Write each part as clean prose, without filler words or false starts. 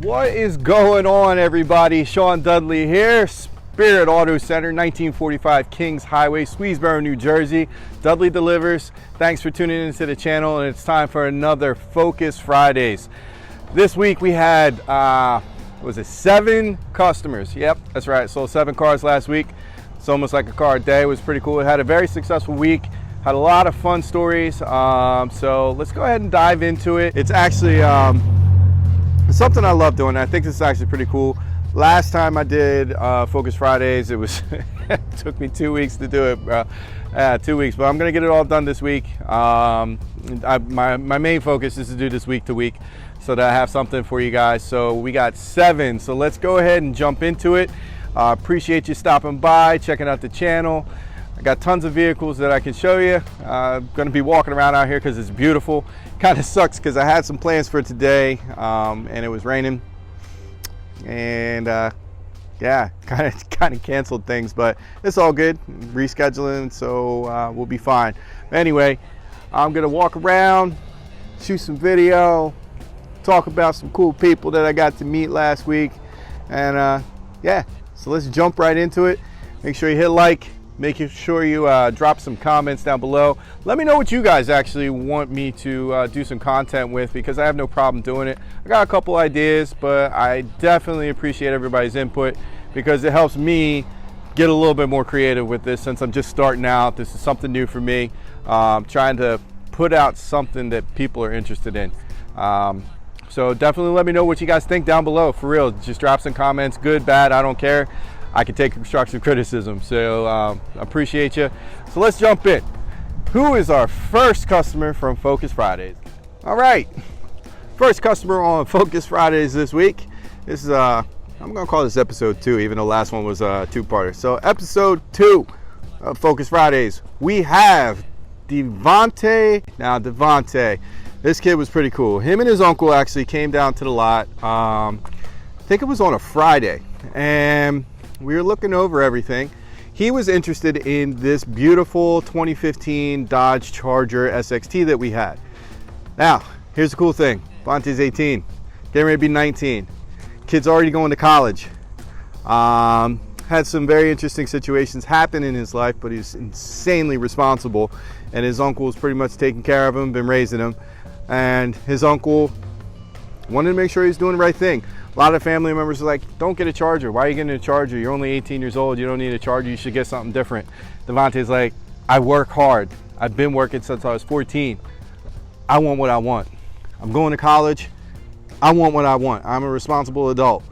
What is going on, everybody? Sean Dudley here, Spirit Auto Center, 1945 Kings Highway, Swedesboro, New Jersey. Dudley delivers. Thanks for tuning into the channel, and it's time for another Focus Fridays. This week we had, 7 customers? Yep, that's right. Sold 7 cars last week. It's almost like a car a day. It was pretty cool. It had a very successful week. Had a lot of fun stories. So let's go ahead and dive into it. It's actually something I love doing. I think this is actually pretty cool. Last time I did Focus Fridays, it was it took me 2 weeks to do it. 2 weeks, but I'm gonna get it all done this week. My main focus is to do this week to week so that I have something for you guys. So we got 7, so let's go ahead and jump into it. Appreciate you stopping by, checking out the channel. I got tons of vehicles that I can show you. I'm going to be walking around out here because it's beautiful. Kind of sucks because I had some plans for today and it was raining, and yeah, kind of canceled things, but it's all good. Rescheduling, so we'll be fine. Anyway, I'm going to walk around, shoot some video, talk about some cool people that I got to meet last week, and yeah, so let's jump right into it. Make sure you hit like. Make sure you drop some comments down below. Let me know what you guys actually want me to do some content with, because I have no problem doing it. I got a couple ideas, but I definitely appreciate everybody's input because it helps me get a little bit more creative with this, since I'm just starting out. This is something new for me. Trying to put out something that people are interested in. So definitely let me know what you guys think down below. For real, just drop some comments, good, bad, I don't care. I can take constructive criticism, so appreciate you. So let's jump in. Who is our first customer from Focus Fridays? All right, first customer on Focus Fridays this week. This is I'm gonna call this episode 2, even though last one was a 2-parter. So episode 2 of Focus Fridays, we have Devante. Now Devante, this kid was pretty cool. Him and his uncle actually came down to the lot. I think it was on a Friday, and we were looking over everything. He was interested in this beautiful 2015 Dodge Charger SXT that we had. Now, here's the cool thing. Devante's 18, getting ready to be 19. Kid's already going to college. Had some very interesting situations happen in his life, but he's insanely responsible. And his uncle was pretty much taking care of him, been raising him. And his uncle wanted to make sure he's doing the right thing. A lot of family members are like, don't get a Charger. Why are you getting a Charger? You're only 18 years old. You don't need a Charger. You should get something different. Devante's like, I work hard. I've been working since I was 14. I want what I want. I'm going to college. I want what I want. I'm a responsible adult.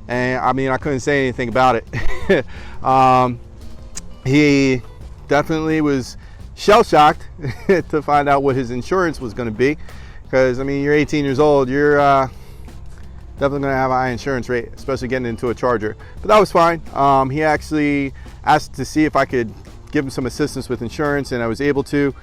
And I mean, I couldn't say anything about it. He definitely was shell-shocked to find out what his insurance was going to be. Because, I mean, you're 18 years old. You're definitely going to have a high insurance rate, especially getting into a Charger. But that was fine. He actually asked to see if I could give him some assistance with insurance, and I was able to.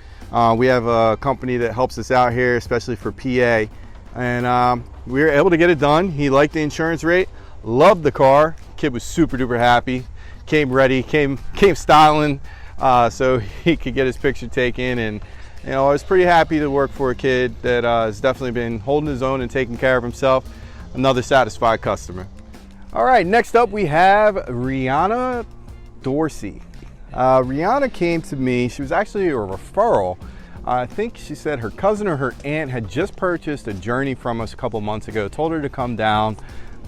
We have a company that helps us out here, especially for PA. And we were able to get it done. He liked the insurance rate, loved the car. Kid was super duper happy, came ready, came styling, so he could get his picture taken. And you know, I was pretty happy to work for a kid that has definitely been holding his own and taking care of himself. Another satisfied customer. All right, next up we have Rihanna Dorsey. Rihanna came to me. She was actually a referral. I think she said her cousin or her aunt had just purchased a Journey from us a couple months ago, told her to come down,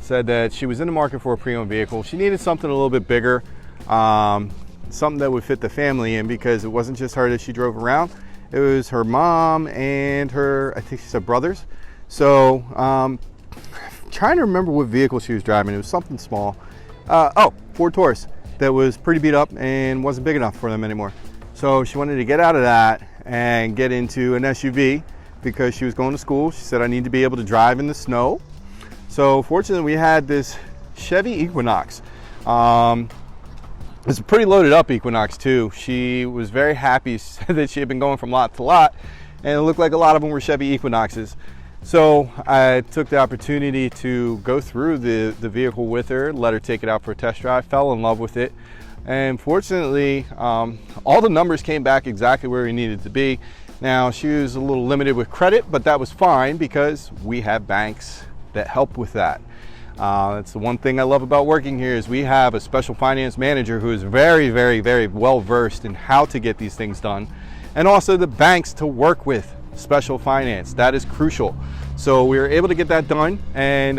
said that she was in the market for a pre-owned vehicle. She needed something a little bit bigger, something that would fit the family in, because it wasn't just her that she drove around. It was her mom and her, I think she said, brothers. So, trying to remember what vehicle she was driving. It was something small. Ford Taurus that was pretty beat up and wasn't big enough for them anymore. So she wanted to get out of that and get into an SUV because she was going to school. She said, I need to be able to drive in the snow. So fortunately, we had this Chevy Equinox. It's a pretty loaded up Equinox too. She was very happy that she had been going from lot to lot, and it looked like a lot of them were Chevy Equinoxes. So I took the opportunity to go through the vehicle with her, let her take it out for a test drive, fell in love with it. And fortunately, all the numbers came back exactly where we needed to be. Now, she was a little limited with credit, but that was fine because we have banks that help with that. That's the one thing I love about working here is we have a special finance manager who is very, very, very well versed in how to get these things done, and also the banks to work with special finance. That is crucial. So we were able to get that done and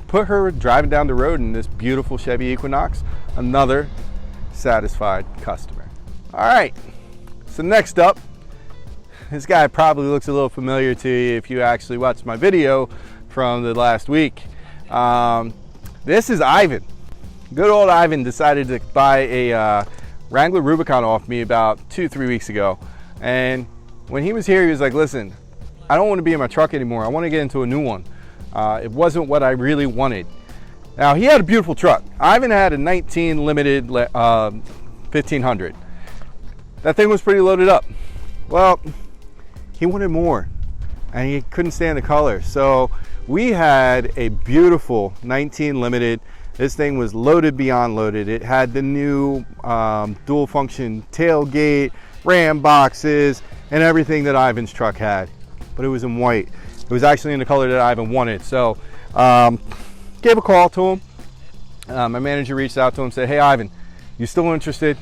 put her driving down the road in this beautiful Chevy Equinox. Another satisfied customer. All right, so next up, this guy probably looks a little familiar to you if you actually watched my video from the last week. This is Ivan. Good old Ivan decided to buy a Wrangler Rubicon off me about 2-3 weeks ago. And when he was here, he was like, listen, I don't want to be in my truck anymore. I want to get into a new one. It wasn't what I really wanted. Now, he had a beautiful truck. Ivan had a 19 limited 1500. That thing was pretty loaded up. Well, he wanted more and he couldn't stand the color. So we had a beautiful 19 limited. This thing was loaded beyond loaded. It had the new dual function tailgate, ram boxes, and everything that Ivan's truck had, but it was in white. It was actually in the color that Ivan wanted. So gave a call to him. My manager reached out to him, said, hey Ivan, you still interested?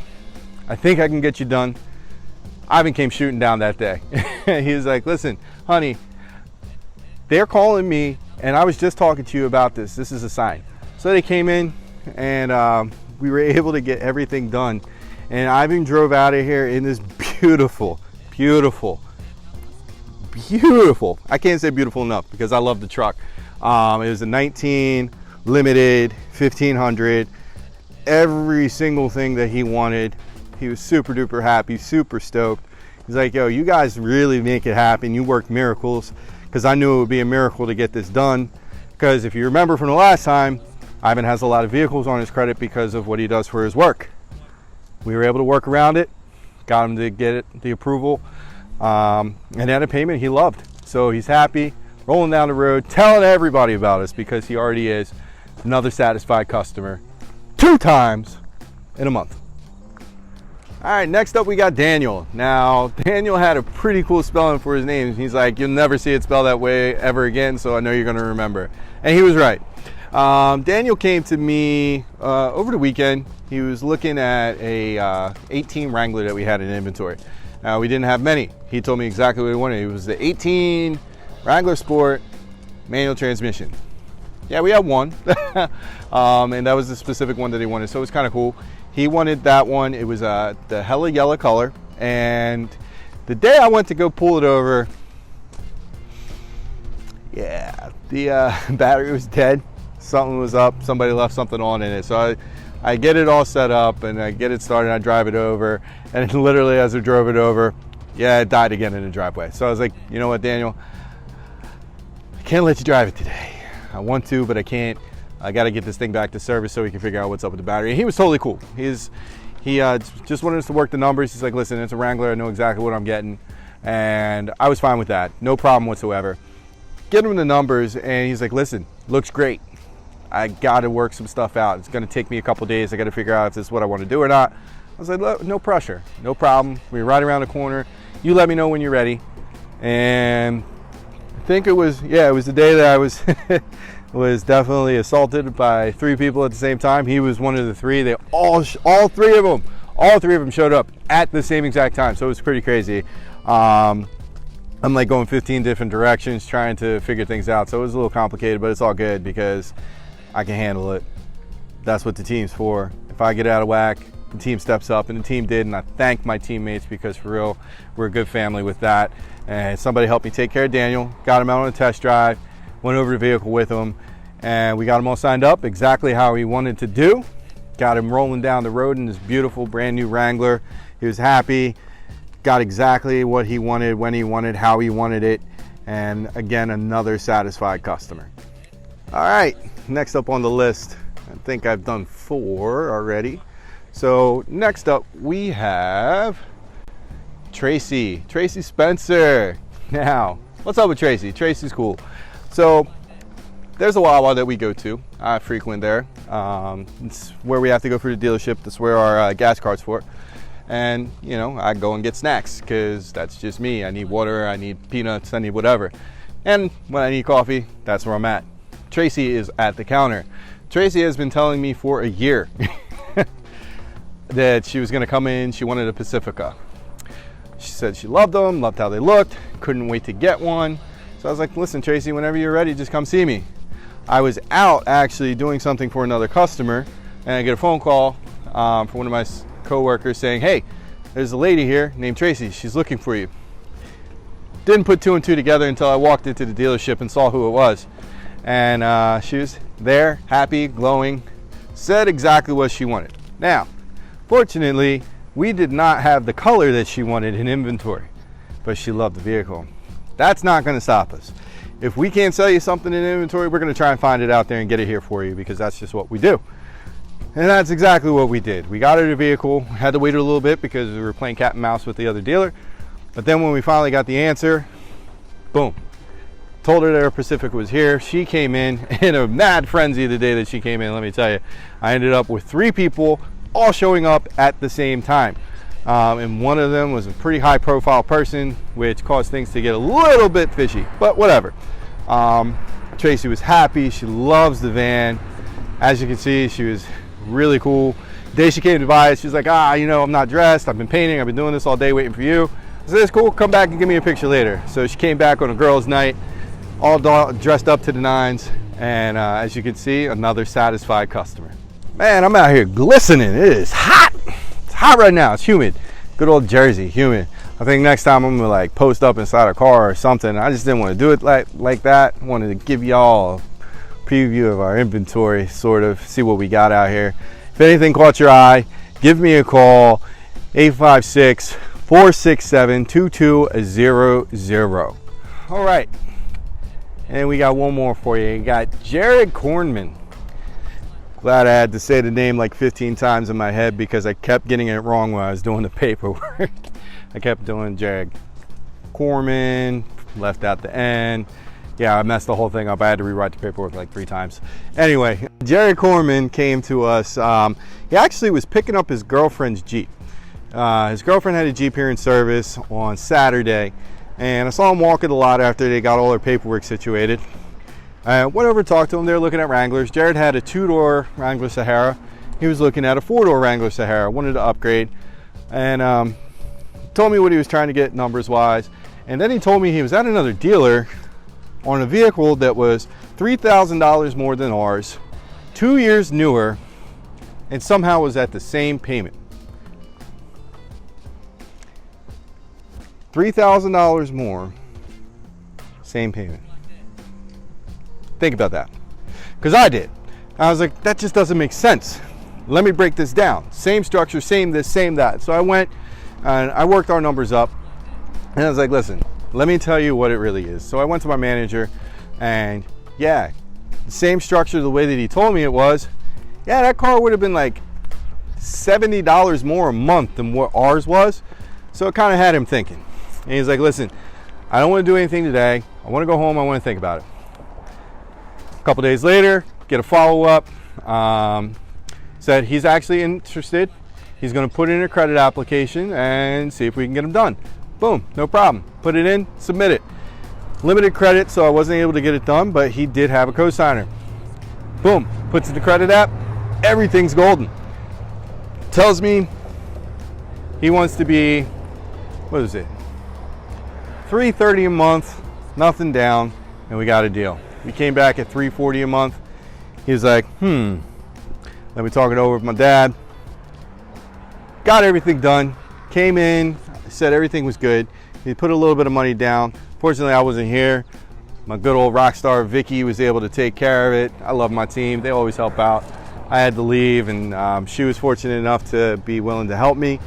I think I can get you done. Ivan came shooting down that day. He was like, listen, honey, they're calling me and I was just talking to you about this. This is a sign. So they came in and we were able to get everything done. And Ivan drove out of here in this beautiful, beautiful, beautiful, I can't say beautiful enough because I love the truck. It was a 19 limited 1500. Every single thing that he wanted. He was super duper happy, super stoked. He's like, yo, you guys really make it happen. You work miracles, because I knew it would be a miracle to get this done. Because if you remember from the last time, Ivan has a lot of vehicles on his credit because of what he does for his work. We were able to work around it, got him to get it, the approval, and had a payment he loved. So he's happy, rolling down the road, telling everybody about us because he already is another satisfied customer 2 times in a month. All right, next up we got Daniel. Now, Daniel had a pretty cool spelling for his name. He's like, you'll never see it spelled that way ever again, so I know you're gonna remember. And he was right. Daniel came to me over the weekend. He was looking at a 18 Wrangler that we had in inventory. We didn't have many. He told me exactly what he wanted. It was the 18 Wrangler Sport manual transmission. Yeah, we had one, and that was the specific one that he wanted, so it was kind of cool. He wanted that one. It was the hella yellow color, and the day I went to go pull it over, yeah, the battery was dead. Something was up. Somebody left something on in it. So I get it all set up, and I get it started. I drive it over, and literally as I drove it over, yeah, it died again in the driveway. So I was like, you know what, Daniel, I can't let you drive it today. I want to, but I can't. I got to get this thing back to service so we can figure out what's up with the battery. And he was totally cool. He just wanted us to work the numbers. He's like, listen, it's a Wrangler. I know exactly what I'm getting. And I was fine with that. No problem whatsoever. Get him the numbers, and he's like, listen, looks great. I got to work some stuff out. It's going to take me a couple days. I got to figure out if this is what I want to do or not. I was like, look, no pressure. No problem. We're right around the corner. You let me know when you're ready. And I think it was the day that I was was definitely assaulted by 3 people at the same time. He was one of the 3. They all 3 of them showed up at the same exact time. So it was pretty crazy. I'm like going 15 different directions trying to figure things out. So it was a little complicated, but it's all good because I can handle it. That's what the team's for. If I get out of whack, the team steps up, and the team did, and I thank my teammates because for real, we're a good family with that. And somebody helped me take care of Daniel, got him out on a test drive, went over the vehicle with him, and we got him all signed up exactly how he wanted to do. Got him rolling down the road in this beautiful brand new Wrangler. He was happy, got exactly what he wanted, when he wanted, how he wanted it, and again, another satisfied customer. All right, next up on the list, I think I've done 4 already. So next up we have Tracy Spencer. Now, what's up with Tracy? Tracy's cool. So there's a Wawa that we go to. I frequent there. It's where we have to go for the dealership. That's where our gas card's for. And, you know, I go and get snacks because that's just me. I need water, I need peanuts, I need whatever. And when I need coffee, that's where I'm at. Tracy is at the counter. Tracy has been telling me for a year that she was going to come in. She wanted a Pacifica. She said she loved them, loved how they looked, couldn't wait to get one. So I was like, listen, Tracy, whenever you're ready, just come see me. I was out actually doing something for another customer, and I get a phone call from one of my coworkers saying, hey, there's a lady here named Tracy. She's looking for you. Didn't put two and two together until I walked into the dealership and saw who it was. And she was there, happy, glowing, said exactly what she wanted. Now, fortunately, we did not have the color that she wanted in inventory, but she loved the vehicle. That's not going to stop us. If we can't sell you something in inventory, we're going to try and find it out there and get it here for you, because that's just what we do. And that's exactly what we did. We got her the vehicle, had to wait a little bit because we were playing cat and mouse with the other dealer. But then when we finally got the answer, boom, told her that her Pacific was here. She came in a mad frenzy the day that she came in, let me tell you. I ended up with 3 people all showing up at the same time. And one of them was a pretty high profile person, which caused things to get a little bit fishy, but whatever. Tracy was happy. She loves the van. As you can see, she was really cool. The day she came to buy it, she was like, you know, I'm not dressed. I've been painting. I've been doing this all day waiting for you. I said, it's cool. Come back and give me a picture later. So she came back on a girls' night, all dressed up to the nines. And as you can see, another satisfied customer. Man, I'm out here glistening. It is hot. It's hot right now. It's humid. Good old Jersey, humid. I think next time I'm gonna like post up inside a car or something. I just didn't want to do it like that. I wanted to give y'all a preview of our inventory, sort of see what we got out here. If anything caught your eye, give me a call, 856-467-2200. All right, and we got one more for you. You got Jared Kornman. Glad I had to say the name like 15 times in my head because I kept getting it wrong when I was doing the paperwork. I kept doing Jared Kornman, left out the N. Yeah, I messed the whole thing up. I had to rewrite the paperwork like 3 times. Anyway, Jared Kornman came to us. He actually was picking up his girlfriend's Jeep. His girlfriend had a Jeep here in service on Saturday, and I saw him walking the lot after they got all their paperwork situated. I went over to talk to him. They were looking at Wranglers. Jared had a 2-door Wrangler Sahara. He was looking at a 4-door Wrangler Sahara, wanted to upgrade, and told me what he was trying to get numbers wise. And then he told me he was at another dealer on a vehicle that was $3,000 more than ours, 2 years newer, and somehow was at the same payment. $3,000 more, same payment. Think about that, because I did. I was like, that just doesn't make sense. Let me break this down. Same structure, same this, same that. So I went and I worked our numbers up, and I was like, listen, let me tell you what it really is. So I went to my manager, and yeah, the same structure the way that he told me it was. Yeah, that car would have been like $70 more a month than what ours was. So it kind of had him thinking. And he's like, listen, I don't want to do anything today. I want to go home. I want to think about it. A couple days later, get a follow-up. Said he's actually interested. He's going to put in a credit application and see if we can get him done. Boom, no problem. Put it in, submit it. Limited credit, so I wasn't able to get it done, but he did have a cosigner. Boom, puts in the credit app, everything's golden. Tells me he wants to be, what is it? $330 a month, nothing down, and we got a deal. We came back at $340 a month. He was like, let me talk it over with my dad. Got everything done, came in, said everything was good. He put a little bit of money down. Fortunately, I wasn't here. My good old rock star Vicky was able to take care of it. I love my team. They always help out. I had to leave, and she was fortunate enough to be willing to help me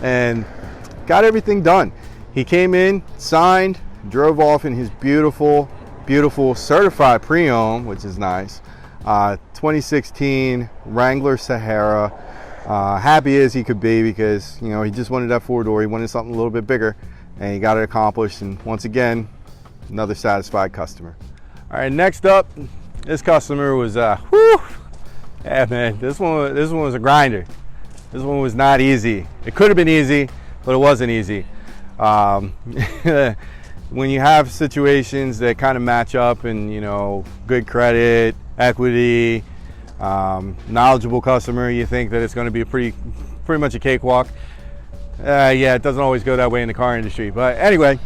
and got everything done. He came in, signed, drove off in his beautiful, beautiful certified pre-owned, which is nice, 2016 Wrangler Sahara. Happy as he could be because, you know, he just wanted that 4-door. He wanted something a little bit bigger, and he got it accomplished. And once again, another satisfied customer. All right, next up, this customer was, yeah, man, this one was a grinder. This one was not easy. It could have been easy, but it wasn't easy. when you have situations that kind of match up and, you know, good credit, equity, knowledgeable customer, you think that it's going to be a pretty much a cakewalk. Yeah, it doesn't always go that way in the car industry. But anyway,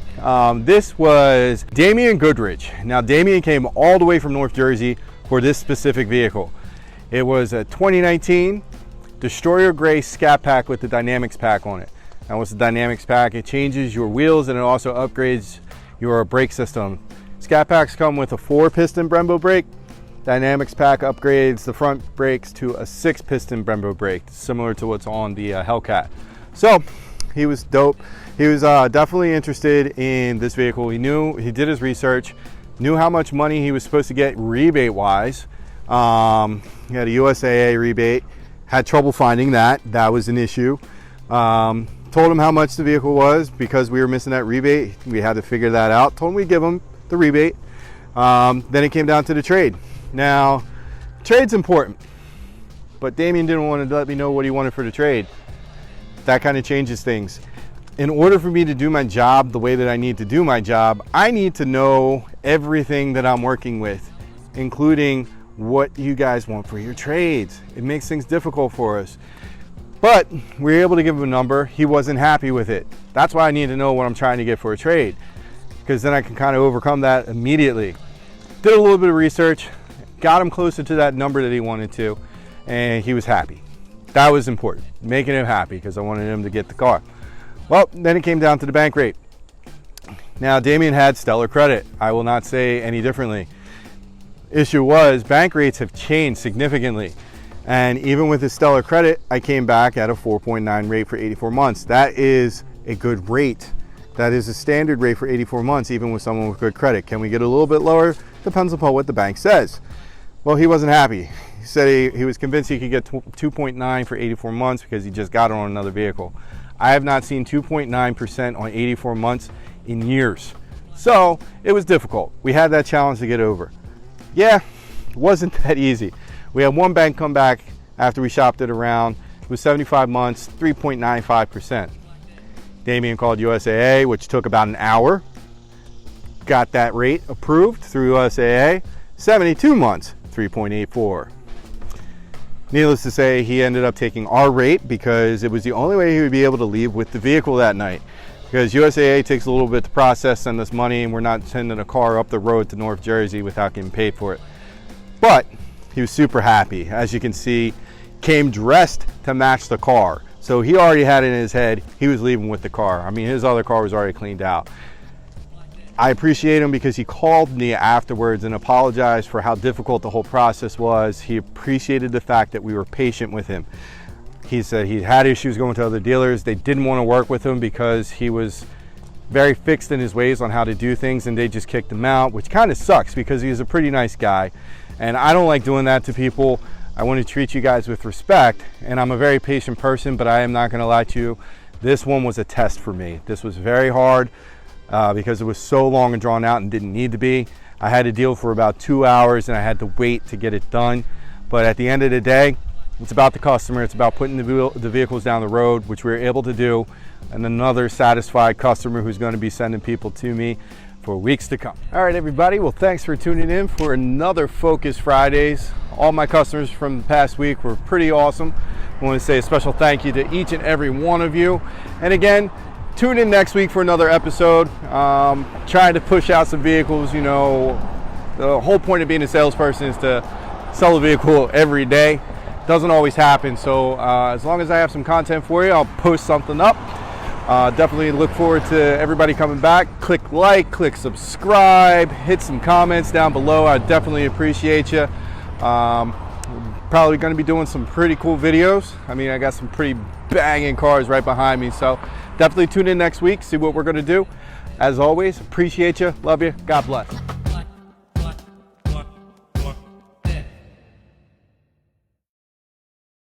this was Damien Goodrich. Now, Damien came all the way from North Jersey for this specific vehicle. It was a 2019 Destroyer Gray Scat Pack with the Dynamics Pack on it. Now, what's the Dynamics Pack? It changes your wheels and it also upgrades your brake system. Scat Packs come with a 4-piston Brembo brake. Dynamics Pack upgrades the front brakes to a 6-piston Brembo brake, similar to what's on the Hellcat. So he was dope. He was definitely interested in this vehicle. He did his research, knew how much money he was supposed to get rebate wise. He had a USAA rebate, had trouble finding that. That was an issue. Told him how much the vehicle was because we were missing that rebate. We had to figure that out. Told him we'd give him the rebate. Then it came down to the trade. Now, trade's important, but Damien didn't want to let me know what he wanted for the trade. That kind of changes things. In order for me to do my job the way that I need to do my job, I need to know everything that I'm working with, including what you guys want for your trades. It makes things difficult for us. But we were able to give him a number. He wasn't happy with it. That's why I need to know what I'm trying to get for a trade, because then I can kind of overcome that immediately. Did a little bit of research, got him closer to that number that he wanted to, and he was happy. That was important, making him happy, because I wanted him to get the car. Well, then it came down to the bank rate. Now, Damien had stellar credit. I will not say any differently. Issue was bank rates have changed significantly. And even with his stellar credit, I came back at a 4.9 rate for 84 months. That is a good rate. That is a standard rate for 84 months, even with someone with good credit. Can we get a little bit lower? Depends upon what the bank says. Well, he wasn't happy. He said he was convinced he could get 2.9 for 84 months because he just got it on another vehicle. I have not seen 2.9% on 84 months in years. So it was difficult. We had that challenge to get over. Yeah, it wasn't that easy. We had one bank come back after we shopped it around. It was 75 months, 3.95%. Damien called USAA, which took about an hour. Got that rate approved through USAA. 72 months, 3.84. Needless to say, he ended up taking our rate because it was the only way he would be able to leave with the vehicle that night. Because USAA takes a little bit to process, send us money, and we're not sending a car up the road to North Jersey without getting paid for it. But he was super happy. As you can see, came dressed to match the car. So he already had it in his head, he was leaving with the car. I mean, his other car was already cleaned out. I appreciate him because he called me afterwards and apologized for how difficult the whole process was. He appreciated the fact that we were patient with him. He said he had issues going to other dealers. They didn't want to work with him because he was very fixed in his ways on how to do things, and they just kicked him out, which kind of sucks because he's a pretty nice guy. And I don't like doing that to people. I want to treat you guys with respect, and I'm a very patient person, but I am not going to lie to you. This one was a test for me. This was very hard because it was so long and drawn out and didn't need to be. I had to deal for about 2 hours and I had to wait to get it done. But at the end of the day, it's about the customer. It's about putting the vehicles down the road, which we were able to do, and another satisfied customer who's going to be sending people to me for weeks to come. All right, everybody. Well, thanks for tuning in for another Focus Fridays. All my customers from the past week were pretty awesome. I want to say a special thank you to each and every one of you. And again, tune in next week for another episode. Trying to push out some vehicles. You know, the whole point of being a salesperson is to sell a vehicle every day. Doesn't always happen. So as long as I have some content for you, I'll post something up. Definitely look forward to everybody coming back. Click like, click subscribe, hit some comments down below. I definitely appreciate you. Probably going to be doing some pretty cool videos. I mean, I got some pretty banging cars right behind me. So definitely tune in next week, see what we're going to do. As always, appreciate you, love you, God bless.